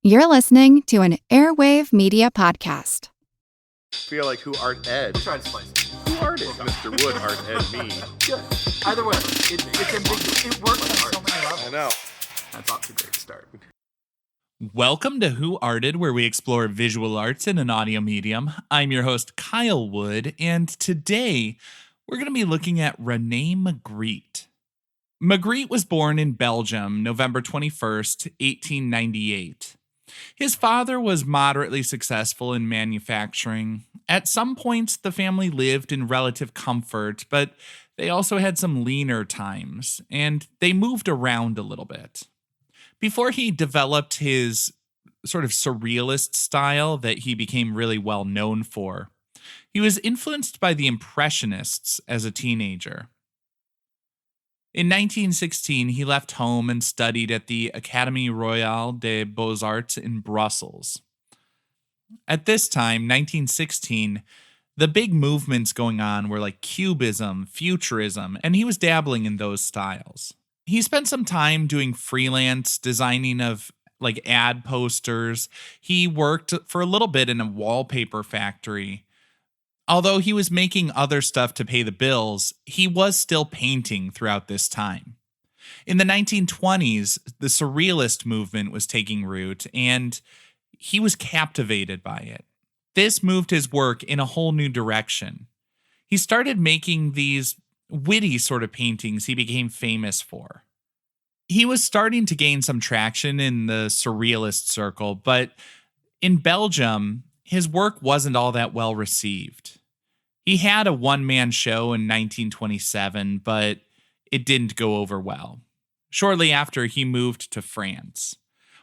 You're listening to an Airwave Media Podcast. Feel like who art Ed? We'll try to spice it. Who art Mr. Wood art Ed me? Good. Either way, it's ambiguous. It works on so many levels. I know. That's off to a great start. Welcome to Who Arted, where we explore visual arts in an audio medium. I'm your host, Kyle Wood, and today we're going to be looking at Rene Magritte. Magritte was born in Belgium, November 21st, 1898. His father was moderately successful in manufacturing. At some points, the family lived in relative comfort, but they also had some leaner times, and they moved around a little bit. Before he developed his sort of surrealist style that he became really well known for, he was influenced by the Impressionists as a teenager. In 1916, he left home and studied at the Académie Royale des Beaux-Arts in Brussels. At this time, 1916, the big movements going on were like Cubism, Futurism, and he was dabbling in those styles. He spent some time doing freelance designing of like ad posters. He worked for a little bit in a wallpaper factory. Although he was making other stuff to pay the bills, he was still painting throughout this time. In the 1920s, the Surrealist Movement was taking root, and he was captivated by it. This moved his work in a whole new direction. He started making these witty sort of paintings he became famous for. He was starting to gain some traction in the Surrealist circle, but in Belgium, his work wasn't all that well received. He had a one-man show in 1927, but it didn't go over well. Shortly after, he moved to France.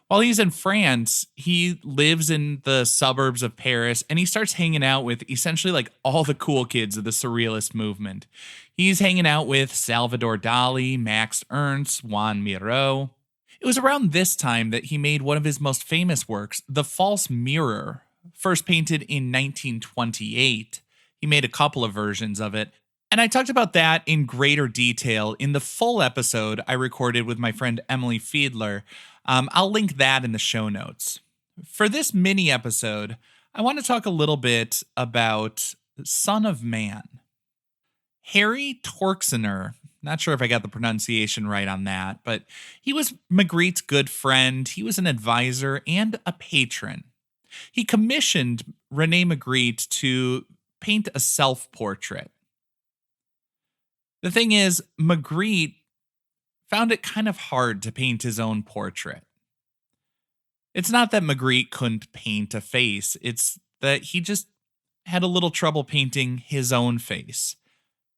While he's in France, he lives in the suburbs of Paris, and he starts hanging out with essentially like all the cool kids of the Surrealist movement. He's hanging out with Salvador Dali, Max Ernst, Juan Miró. It was around this time that he made one of his most famous works, The False Mirror, first painted in 1928. He made a couple of versions of it, and I talked about that in greater detail in the full episode I recorded with my friend Emily Fiedler. I'll link that in the show notes. For this mini episode, I want to talk a little bit about Son of Man. Harry Torxener, not sure if I got the pronunciation right on that, but he was Magritte's good friend. He was an advisor and a patron. He commissioned Rene Magritte to paint a self-portrait. The thing is, Magritte found it kind of hard to paint his own portrait. It's not that Magritte couldn't paint a face, it's that he just had a little trouble painting his own face.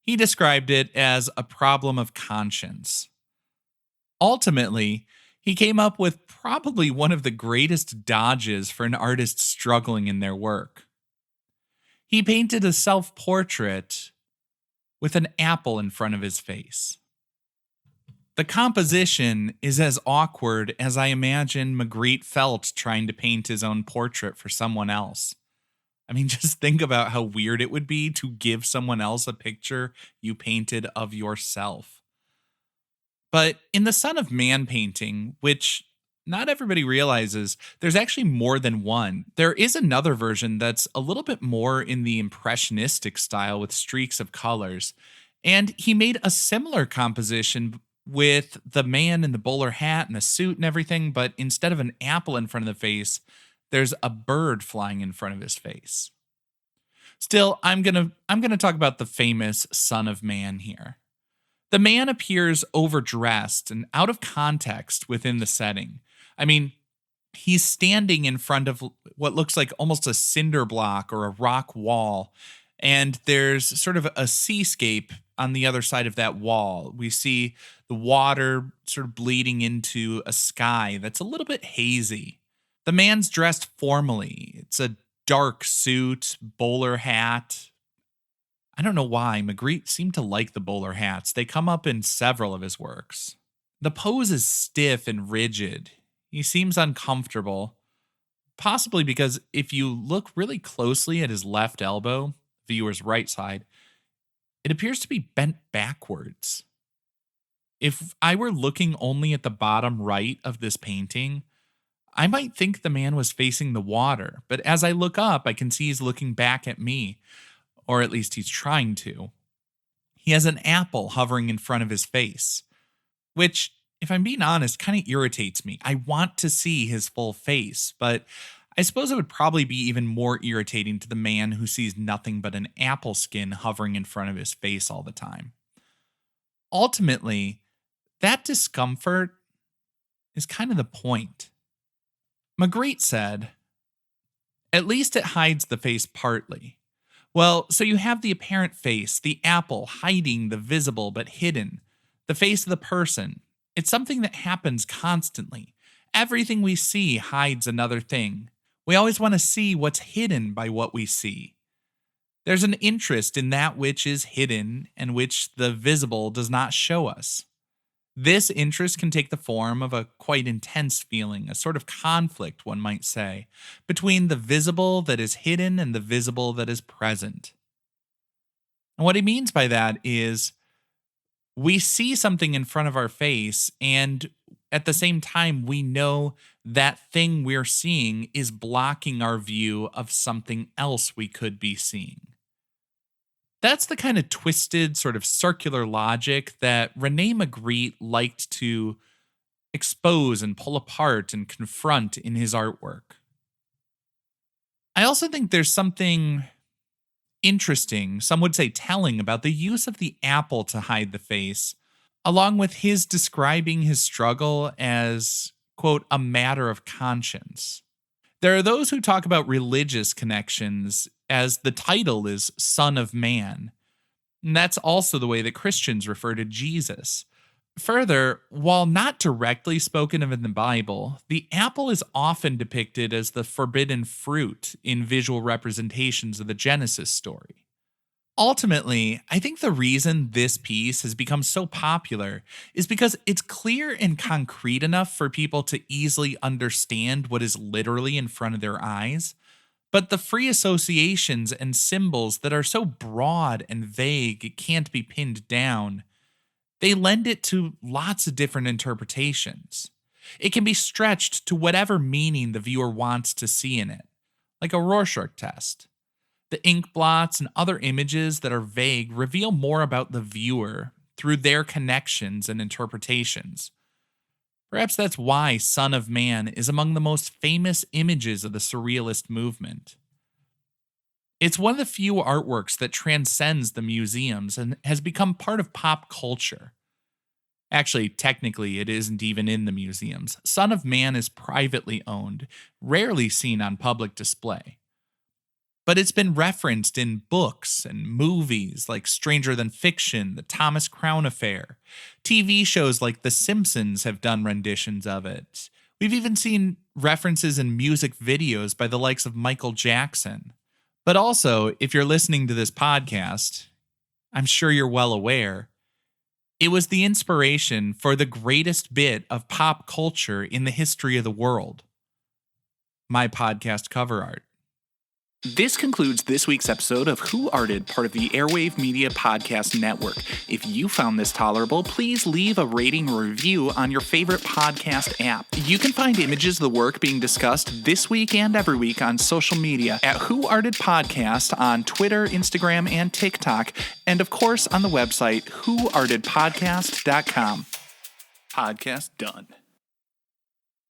He described it as a problem of conscience. Ultimately, he came up with probably one of the greatest dodges for an artist struggling in their work. He painted a self-portrait with an apple in front of his face. The composition is as awkward as I imagine Magritte felt trying to paint his own portrait for someone else. I mean, just think about how weird it would be to give someone else a picture you painted of yourself. But in the Son of Man painting, which not everybody realizes, there's actually more than one. There is another version that's a little bit more in the impressionistic style with streaks of colors. And he made a similar composition with the man in the bowler hat and the suit and everything, but instead of an apple in front of the face, there's a bird flying in front of his face. Still, I'm gonna talk about the famous Son of Man here. The man appears overdressed and out of context within the setting. I mean, he's standing in front of what looks like almost a cinder block or a rock wall, and there's sort of a seascape on the other side of that wall. We see the water sort of bleeding into a sky that's a little bit hazy. The man's dressed formally. It's a dark suit, bowler hat. I don't know why Magritte seemed to like the bowler hats. They come up in several of his works. The pose is stiff and rigid. He seems uncomfortable, possibly because if you look really closely at his left elbow, viewer's right side, it appears to be bent backwards. If I were looking only at the bottom right of this painting, I might think the man was facing the water, but as I look up, I can see he's looking back at me, or at least he's trying to. He has an apple hovering in front of his face, which, if I'm being honest, kind of irritates me. I want to see his full face, but I suppose it would probably be even more irritating to the man who sees nothing but an apple skin hovering in front of his face all the time. Ultimately, that discomfort is kind of the point. Magritte said, "At least it hides the face partly. Well, so you have the apparent face, the apple hiding the visible but hidden, the face of the person. It's something that happens constantly. Everything we see hides another thing. We always want to see what's hidden by what we see. There's an interest in that which is hidden and which the visible does not show us. This interest can take the form of a quite intense feeling, a sort of conflict, one might say, between the visible that is hidden and the visible that is present." And what he means by that is we see something in front of our face, and at the same time, we know that thing we're seeing is blocking our view of something else we could be seeing. That's the kind of twisted, sort of circular logic that Rene Magritte liked to expose and pull apart and confront in his artwork. I also think there's something interesting, some would say telling, about the use of the apple to hide the face, along with his describing his struggle as, quote, a matter of conscience. There are those who talk about religious connections as the title is Son of Man. And that's also the way that Christians refer to Jesus. Further, while not directly spoken of in the Bible, the apple is often depicted as the forbidden fruit in visual representations of the Genesis story. Ultimately, I think the reason this piece has become so popular is because it's clear and concrete enough for people to easily understand what is literally in front of their eyes, but the free associations and symbols that are so broad and vague it can't be pinned down, they lend it to lots of different interpretations. It can be stretched to whatever meaning the viewer wants to see in it, like a Rorschach test. The ink blots and other images that are vague reveal more about the viewer through their connections and interpretations. Perhaps that's why Son of Man is among the most famous images of the Surrealist Movement. It's one of the few artworks that transcends the museums and has become part of pop culture. Actually, technically, it isn't even in the museums. Son of Man is privately owned, rarely seen on public display. But it's been referenced in books and movies like Stranger Than Fiction, The Thomas Crown Affair. TV shows like The Simpsons have done renditions of it. We've even seen references in music videos by the likes of Michael Jackson. But also, if you're listening to this podcast, I'm sure you're well aware, it was the inspiration for the greatest bit of pop culture in the history of the world: my podcast cover art. This concludes this week's episode of Who Arted, part of the Airwave Media Podcast Network. If you found this tolerable, please leave a rating or review on your favorite podcast app. You can find images of the work being discussed this week and every week on social media at Who Arted Podcast on Twitter, Instagram, and TikTok, and of course on the website whoartedpodcast.com. Podcast done.